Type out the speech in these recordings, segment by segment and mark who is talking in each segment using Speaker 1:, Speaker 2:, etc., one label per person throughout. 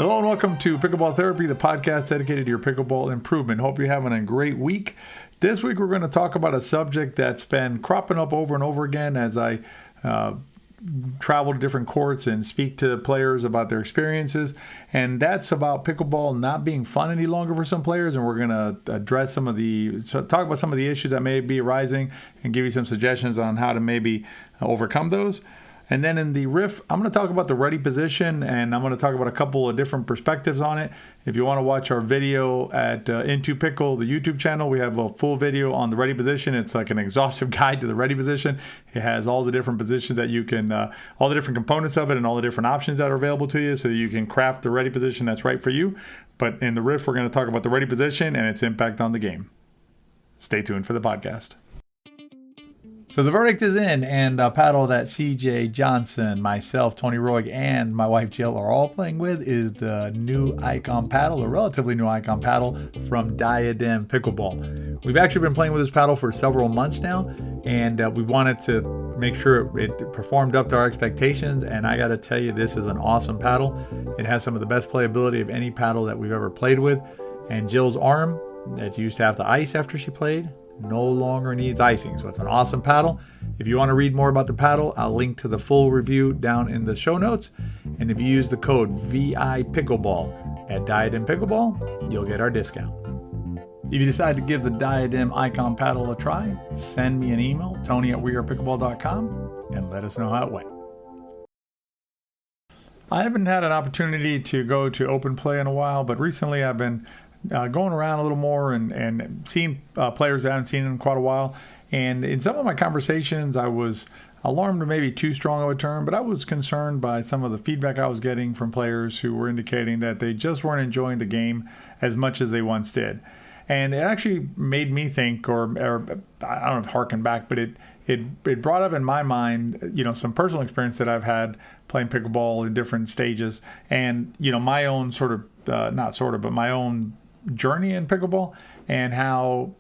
Speaker 1: Hello and welcome to Pickleball Therapy, the podcast dedicated to your pickleball improvement. Hope you're having a great week. This week we're going to talk about a subject that's been cropping up over and over again as I travel to different courts and speak to players about their experiences, and that's about pickleball not being fun any longer for some players. And we're going to address talk about some of the issues that may be arising and give you some suggestions on how to maybe overcome those. And then in the riff, I'm going to talk about the ready position, and I'm going to talk about a couple of different perspectives on it. If you want to watch our video at Into Pickle, the YouTube channel, we have a full video on the ready position. It's like an exhaustive guide to the ready position. It has all the different positions that you can, all the different components of it and all the different options that are available to you so that you can craft the ready position that's right for you. But in the riff, we're going to talk about the ready position and its impact on the game. Stay tuned for the podcast. So the verdict is in, and a paddle that CJ Johnson, myself, Tony Roig, and my wife Jill are all playing with is the new Icon paddle, a relatively new Icon paddle from Diadem Pickleball. We've actually been playing with this paddle for several months now, and we wanted to make sure it performed up to our expectations, and I got to tell you, this is an awesome paddle. It has some of the best playability of any paddle that we've ever played with, and Jill's arm that used to have the ice after she played no longer needs icing. So it's an awesome paddle. If you want to read more about the paddle, I'll link to the full review down in the show notes. And if you use the code VI Pickleball at Diadem Pickleball, you'll get our discount. If you decide to give the Diadem Icon paddle a try, send me an email, tony@wearepickleball.com, and let us know how it went. I haven't had an opportunity to go to open play in a while, but recently I've been going around a little more and seeing players that I haven't seen in quite a while. And in some of my conversations, I was alarmed, maybe too strong of a term, but I was concerned by some of the feedback I was getting from players who were indicating that they just weren't enjoying the game as much as they once did. And it actually made me think, or I don't know if harken back, but it brought up in my mind, some personal experience that I've had playing pickleball in different stages, and my own my own journey in pickleball, and how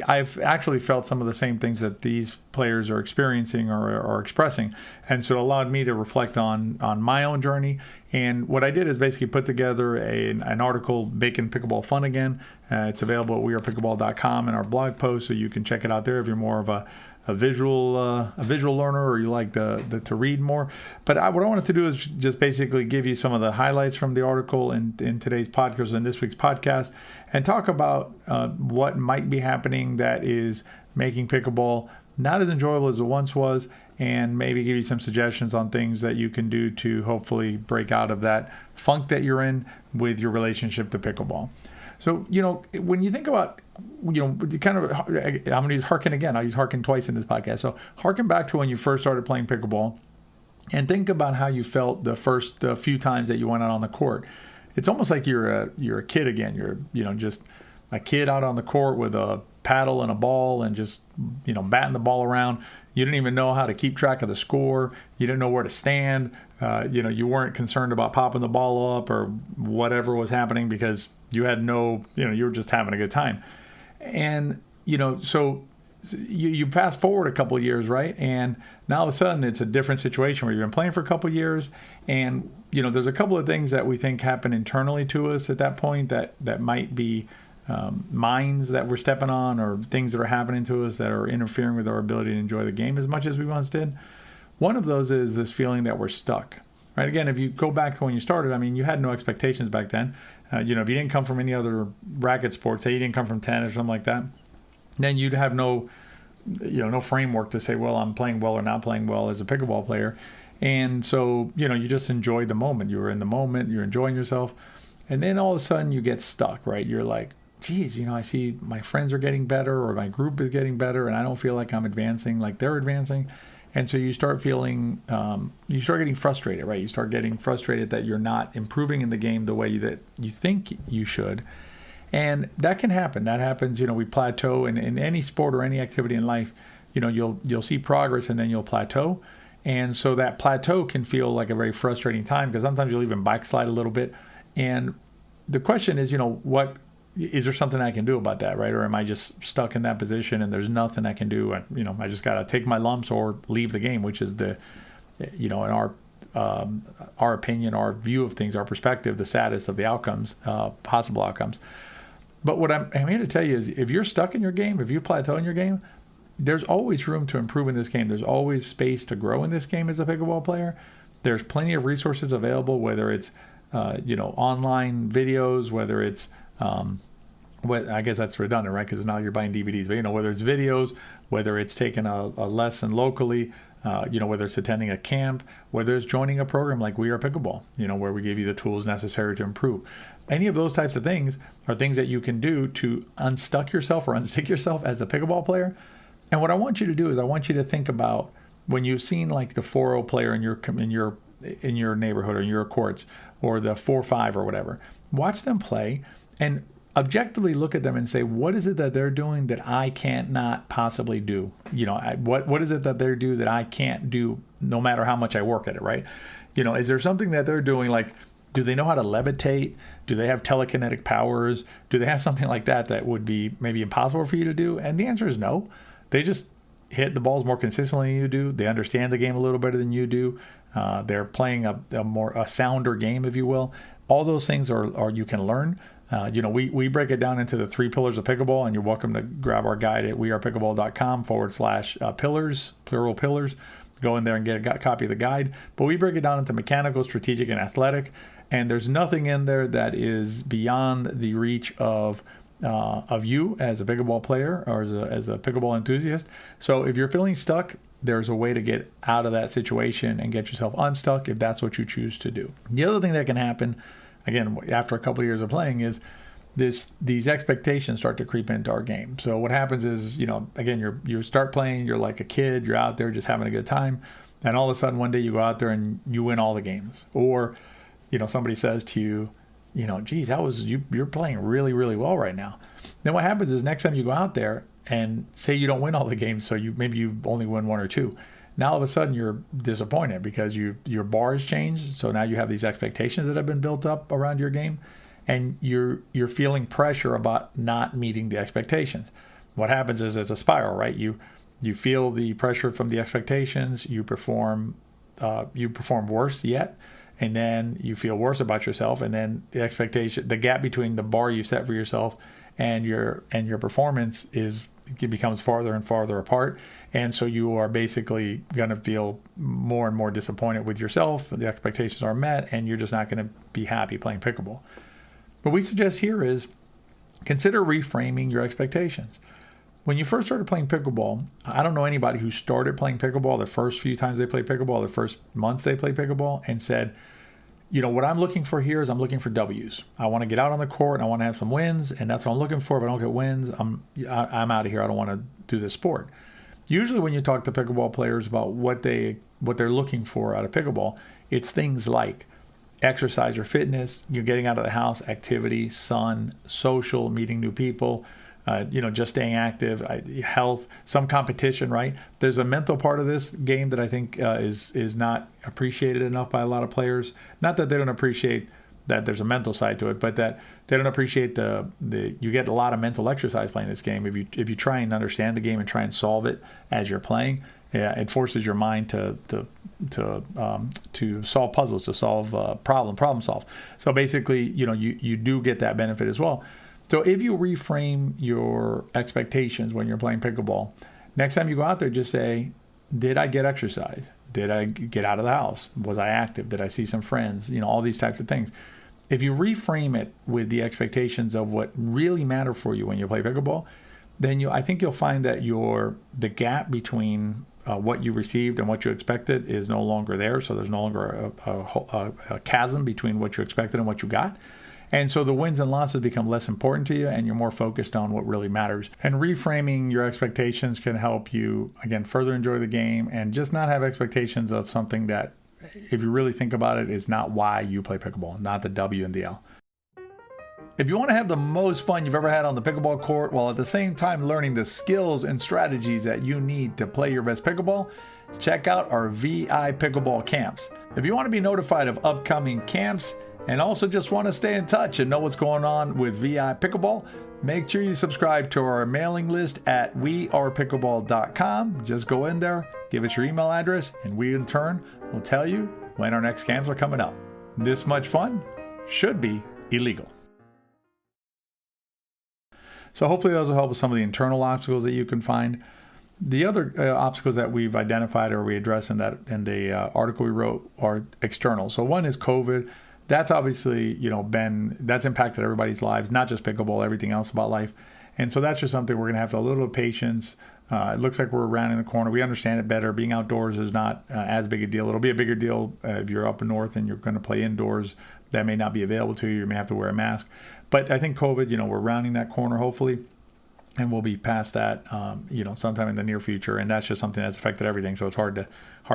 Speaker 1: I've actually felt some of the same things that these players are experiencing or are expressing. And so it allowed me to reflect on my own journey. And what I did is basically put together an article, Making Pickleball Fun Again. It's available at wearepickleball.com in our blog post, so you can check it out there if you're more of a visual learner, or you like to read more. But what I wanted to do is just basically give you some of the highlights from the article in today's podcast and this week's podcast, and talk about what might be happening that is making pickleball not as enjoyable as it once was, and maybe give you some suggestions on things that you can do to hopefully break out of that funk that you're in with your relationship to pickleball. So, when you think about, kind of, I'm going to use harken again. I'll use harken twice in this podcast. So harken back to when you first started playing pickleball and think about how you felt the first few times that you went out on the court. It's almost like you're a kid again. You're, just a kid out on the court with a paddle and a ball and just, batting the ball around. You didn't even know how to keep track of the score. You didn't know where to stand. You weren't concerned about popping the ball up or whatever was happening, because you had you were just having a good time. And, so you fast forward a couple of years, right? And now all of a sudden it's a different situation where you've been playing for a couple of years. And, there's a couple of things that we think happen internally to us at that point that might be mines that we're stepping on, or things that are happening to us that are interfering with our ability to enjoy the game as much as we once did. One of those is this feeling that we're stuck, right? Again, if you go back to when you started, you had no expectations back then. If you didn't come from any other racket sports, say you didn't come from tennis or something like that, then you'd have no framework to say, well, I'm playing well or not playing well as a pickleball player. And so, you just enjoyed the moment. You were in the moment, you're enjoying yourself. And then all of a sudden you get stuck, right? You're like, geez, I see my friends are getting better, or my group is getting better, and I don't feel like I'm advancing like they're advancing. And so you start feeling, you start getting frustrated, right? You start getting frustrated that you're not improving in the game the way that you think you should. And that can happen. That happens, we plateau in any sport or any activity in life. You'll see progress and then you'll plateau. And so that plateau can feel like a very frustrating time, because sometimes you'll even backslide a little bit. And the question is, what is there something I can do about that, right? Or am I just stuck in that position and there's nothing I can do? I just got to take my lumps or leave the game, which is in our our opinion, our view of things, our perspective, the saddest of the outcomes, possible outcomes. But what I'm here to tell you is, if you're stuck in your game, if you plateau in your game, there's always room to improve in this game. There's always space to grow in this game as a pickleball player. There's plenty of resources available, whether it's online videos, whether it's I guess that's redundant, right? Because now you're buying DVDs. But whether it's videos, whether it's taking a lesson locally, whether it's attending a camp, whether it's joining a program like We Are Pickleball, where we give you the tools necessary to improve. Any of those types of things are things that you can do to unstuck yourself or unstick yourself as a pickleball player. And what I want you to do is, I want you to think about when you've seen like the 4-0 player in your neighborhood or in your courts, or the 4-5 or whatever. Watch them play and objectively look at them and say, what is it that they're doing that I can't not possibly do? What is it that they do that I can't do no matter how much I work at it, right? Is there something that they're doing, like, do they know how to levitate? Do they have telekinetic powers? Do they have something like that would be maybe impossible for you to do? And the answer is no. They just hit the balls more consistently than you do. They understand the game a little better than you do. They're playing a sounder game, if you will. All those things are you can learn. We break it down into the 3 pillars of pickleball, and you're welcome to grab our guide at wearepickleball.com/pillars, plural pillars. Go in there and get a copy of the guide. But we break it down into mechanical, strategic, and athletic. And there's nothing in there that is beyond the reach of you as a pickleball player or as a pickleball enthusiast. So if you're feeling stuck, there's a way to get out of that situation and get yourself unstuck if that's what you choose to do. The other thing that can happen, again, after a couple of years of playing, is these expectations start to creep into our game. So what happens is, again, you start playing, you're like a kid, you're out there just having a good time, and all of a sudden one day you go out there and you win all the games. Or, somebody says to you, geez, you're playing really, really well right now. Then what happens is, next time you go out there and say you don't win all the games, so maybe you only win 1 or 2. Now all of a sudden you're disappointed because your bar has changed. So now you have these expectations that have been built up around your game, and you're feeling pressure about not meeting the expectations. What happens is it's a spiral, right? You feel the pressure from the expectations. You perform worse yet, and then you feel worse about yourself, and then the gap between the bar you set for yourself and your performance becomes farther and farther apart. And so you are basically going to feel more and more disappointed with yourself. The expectations are met, and you're just not going to be happy playing pickleball. What we suggest here is consider reframing your expectations. When you first started playing pickleball, I don't know anybody who started playing pickleball the first few times they played pickleball, the first months they played pickleball, and said, what I'm looking for here is I'm looking for W's. I want to get out on the court and I want to have some wins, and that's what I'm looking for. If I don't get wins, I'm out of here. I don't want to do this sport. Usually when you talk to pickleball players about what they're looking for out of pickleball, it's things like exercise or fitness, you're getting out of the house, activity, sun, social, meeting new people, just staying active, health, some competition, right? There's a mental part of this game that I think is not appreciated enough by a lot of players. Not that they don't appreciate that there's a mental side to it, but that they don't appreciate you get a lot of mental exercise playing this game. If you try and understand the game and try and solve it as you're playing, it forces your mind to solve puzzles, to solve problem solve. So basically, you do get that benefit as well. So if you reframe your expectations when you're playing pickleball, next time you go out there, just say, did I get exercise? Did I get out of the house? Was I active? Did I see some friends? All these types of things. If you reframe it with the expectations of what really matter for you when you play pickleball, then I think you'll find that the gap between what you received and what you expected is no longer there. So there's no longer a chasm between what you expected and what you got. And so the wins and losses become less important to you, and you're more focused on what really matters. And reframing your expectations can help you, again, further enjoy the game and just not have expectations of something that, if you really think about it, is not why you play pickleball, not the W and the L. If you want to have the most fun you've ever had on the pickleball court while at the same time learning the skills and strategies that you need to play your best pickleball, check out our VI Pickleball camps. If you want to be notified of upcoming camps, and also just want to stay in touch and know what's going on with VI Pickleball, make sure you subscribe to our mailing list at wearepickleball.com. Just go in there, give us your email address, and we in turn will tell you when our next scams are coming up. This much fun should be illegal. So hopefully those will help with some of the internal obstacles that you can find. The other obstacles that we've identified or we address in the article we wrote are external. So one is COVID. That's obviously, that's impacted everybody's lives, not just pickleball, everything else about life. And so that's just something we're going to have a little patience. It looks like we're rounding the corner. We understand it better. Being outdoors is not as big a deal. It'll be a bigger deal if you're up north and you're going to play indoors. That may not be available to you. You may have to wear a mask. But I think COVID, we're rounding that corner, hopefully. And we'll be past that, sometime in the near future. And that's just something that's affected everything. So it's hard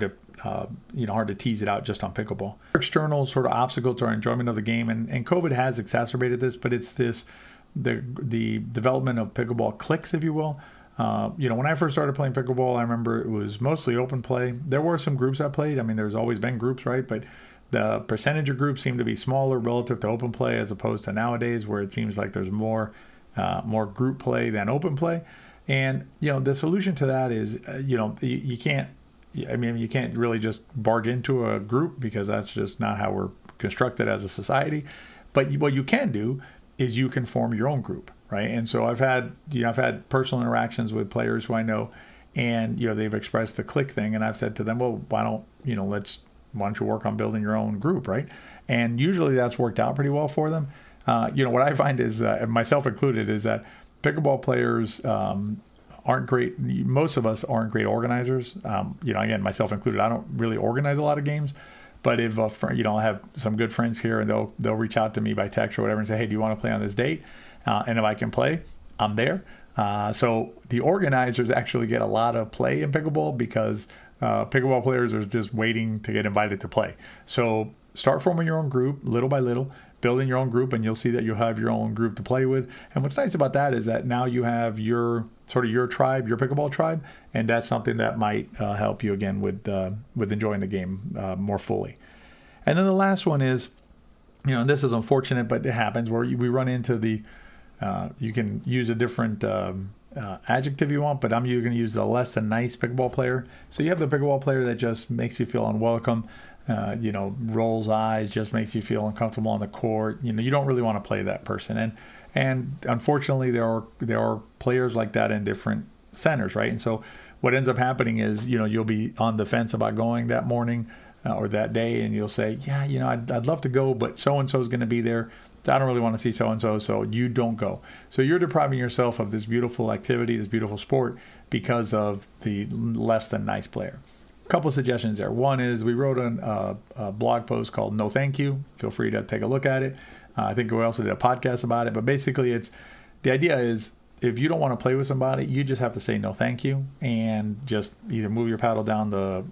Speaker 1: to tease it out just on pickleball. External sort of obstacle to our enjoyment of the game, and COVID has exacerbated this, but it's the development of pickleball cliques, if you will. When I first started playing pickleball, I remember it was mostly open play. There were some groups I played. I mean, there's always been groups, right? But the percentage of groups seemed to be smaller relative to open play, as opposed to nowadays, where it seems like there's more group play than open play. And the solution to that is you can't really just barge into a group, because that's just not how we're constructed as a society. But what you can do is you can form your own group, right? And so I've had personal interactions with players who I know, and they've expressed the click thing, and I've said to them, well, why don't you work on building your own group, right? And usually that's worked out pretty well for them. What I find is, myself included, is that pickleball players aren't great. Most of us aren't great organizers. Again, myself included. I don't really organize a lot of games. But if I have some good friends here, and they'll reach out to me by text or whatever and say, hey, do you want to play on this date? And if I can play, I'm there. So the organizers actually get a lot of play in pickleball, because pickleball players are just waiting to get invited to play. So start forming your own group little by little, building your own group, and you'll see that you'll have your own group to play with. And what's nice about that is that now you have your tribe, your pickleball tribe, and that's something that might help you again with enjoying the game more fully. And then the last one is, and this is unfortunate, but it happens, where we run into you can use a different adjective you want, but you're going to use the less than nice pickleball player. So you have the pickleball player that just makes you feel unwelcome, rolls eyes, just makes you feel uncomfortable on the court. You don't really want to play that person. And unfortunately, there are players like that in different centers, right? And so what ends up happening is, you'll be on the fence about going that morning or that day, and you'll say, yeah, I'd love to go, but so-and-so is going to be there. I don't really want to see so-and-so, so you don't go. So you're depriving yourself of this beautiful activity, this beautiful sport, because of the less than nice player. A couple of suggestions there. One is, we wrote a blog post called No Thank You. Feel free to take a look at it. I think we also did a podcast about it. But basically, the idea is, if you don't want to play with somebody, you just have to say no thank you, and just either move your paddle down the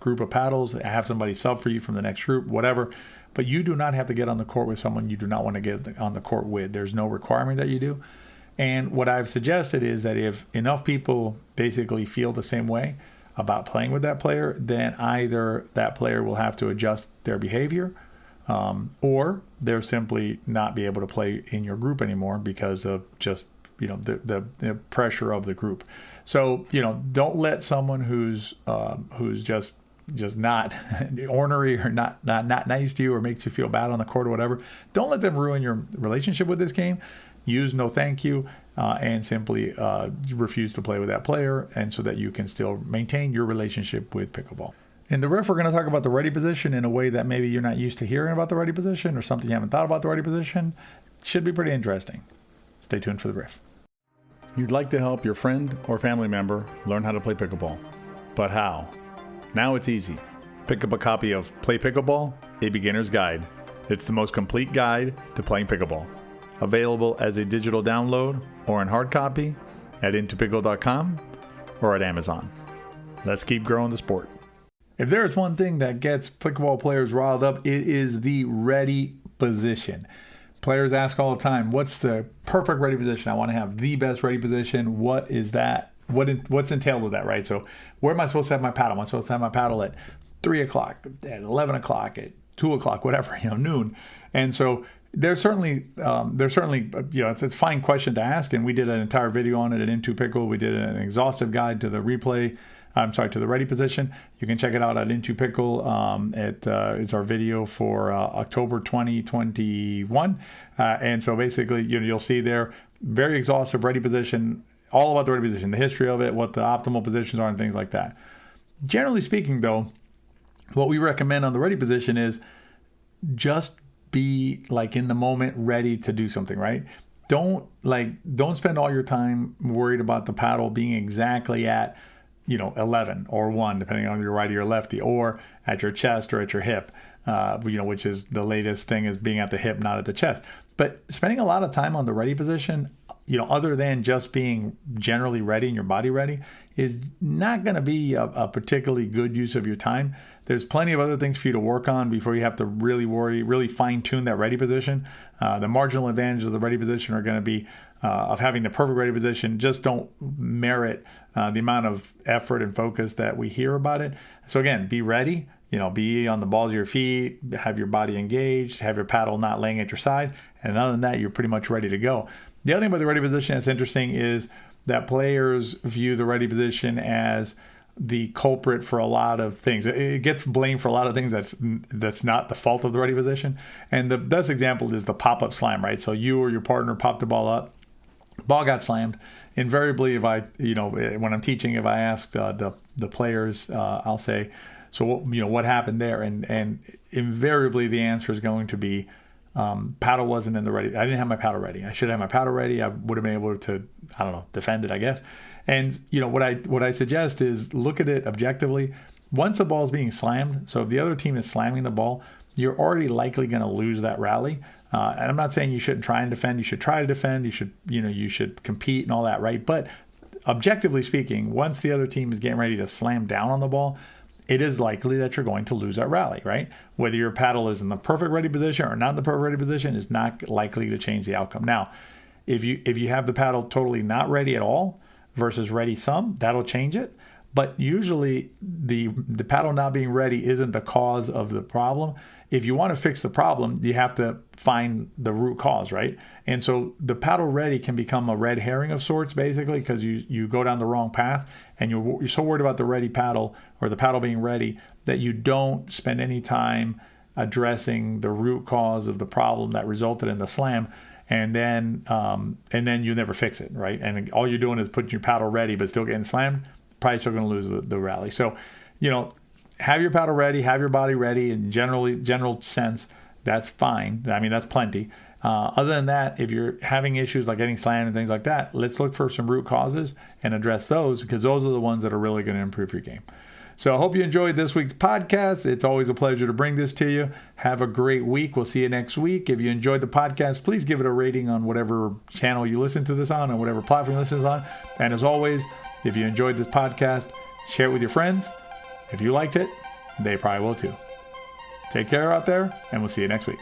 Speaker 1: group of paddles, have somebody sub for you from the next group, whatever. But you do not have to get on the court with someone you do not want to get on the court with. There's no requirement that you do. And what I've suggested is that if enough people basically feel the same way about playing with that player, then either that player will have to adjust their behavior, or they'll simply not be able to play in your group anymore because of just the pressure of the group. So don't let someone who's just not ornery or not nice to you, or makes you feel bad on the court or whatever, don't let them ruin your relationship with this game. Use no thank you, and simply refuse to play with that player, and so that you can still maintain your relationship with pickleball. In the riff, we're going to talk about the ready position in a way that maybe you're not used to hearing about the ready position, or something you haven't thought about the ready position. Should be pretty interesting. Stay tuned for the riff. You'd like to help your friend or family member learn how to play pickleball, but how? Now it's easy. Pick up a copy of Play Pickleball, A Beginner's Guide. It's the most complete guide to playing pickleball. Available as a digital download or in hard copy at intopickle.com or at Amazon. Let's keep growing the sport. If there is one thing that gets pickleball players riled up, it is the ready position. Players ask all the time, what's the perfect ready position? I want to have the best ready position. What is that? What's entailed with that, right? So where am I supposed to have my paddle? Am I supposed to have my paddle at 3 o'clock, at 11 o'clock, at 2 o'clock, whatever, noon? And so there's certainly it's a fine question to ask, and we did an entire video on it at Into Pickle. We did an exhaustive guide to the replay to the ready position. You can check it out at Into Pickle. It is our video for October 2021. And so basically, you'll see there, very exhaustive ready position, all about the ready position, the history of it, what the optimal positions are, and things like that. Generally speaking, though, what we recommend on the ready position is just be like in the moment ready to do something, right? Don't spend all your time worried about the paddle being exactly at 11 or 1, depending on your righty or lefty, or at your chest or at your hip, which is the latest thing, is being at the hip, not at the chest. But spending a lot of time on the ready position, other than just being generally ready and your body ready, is not going to be a particularly good use of your time. There's plenty of other things for you to work on before you have to really fine tune that ready position. The marginal advantages of the ready position are going to be of having the perfect ready position just don't merit the amount of effort and focus that we hear about it. So again, be ready. Be on the balls of your feet, have your body engaged, have your paddle not laying at your side, and other than that, you're pretty much ready to go. The other thing about the ready position that's interesting is that players view the ready position as the culprit for a lot of things. It gets blamed for a lot of things that's not the fault of the ready position. And the best example is the pop-up slam, right? So you or your partner popped the ball up, ball got slammed. Invariably, when I'm teaching, if I ask the players, I'll say, so what happened there? And invariably the answer is going to be paddle wasn't in the ready. I didn't have my paddle ready. I should have my paddle ready. I would have been able to, defend it, I guess. And what I suggest is look at it objectively. Once the ball is being slammed, so if the other team is slamming the ball, you're already likely going to lose that rally. And I'm not saying you shouldn't try and defend. You should try to defend. You should compete and all that, right? But objectively speaking, once the other team is getting ready to slam down on the ball, it is likely that you're going to lose that rally, right? Whether your paddle is in the perfect ready position or not in the perfect ready position is not likely to change the outcome. Now, if you have the paddle totally not ready at all versus ready some, that'll change it. But usually the paddle not being ready isn't the cause of the problem. If you want to fix the problem, you have to find the root cause, right? And so the paddle ready can become a red herring of sorts, basically, because you go down the wrong path and you're so worried about the ready paddle or the paddle being ready that you don't spend any time addressing the root cause of the problem that resulted in the slam. And then you never fix it, right? And all you're doing is putting your paddle ready, but still getting slammed, probably still going to lose the rally. So, have your paddle ready, have your body ready in general sense. That's fine. I mean, that's plenty. Other than that, if you're having issues like getting slammed and things like that, let's look for some root causes and address those, because those are the ones that are really going to improve your game. So I hope you enjoyed this week's podcast. It's always a pleasure to bring this to you. Have a great week. We'll see you next week. If you enjoyed the podcast, please give it a rating on whatever channel you listen to this on, or whatever platform you listen on. And as always, if you enjoyed this podcast, share it with your friends. If you liked it, they probably will too. Take care out there, and we'll see you next week.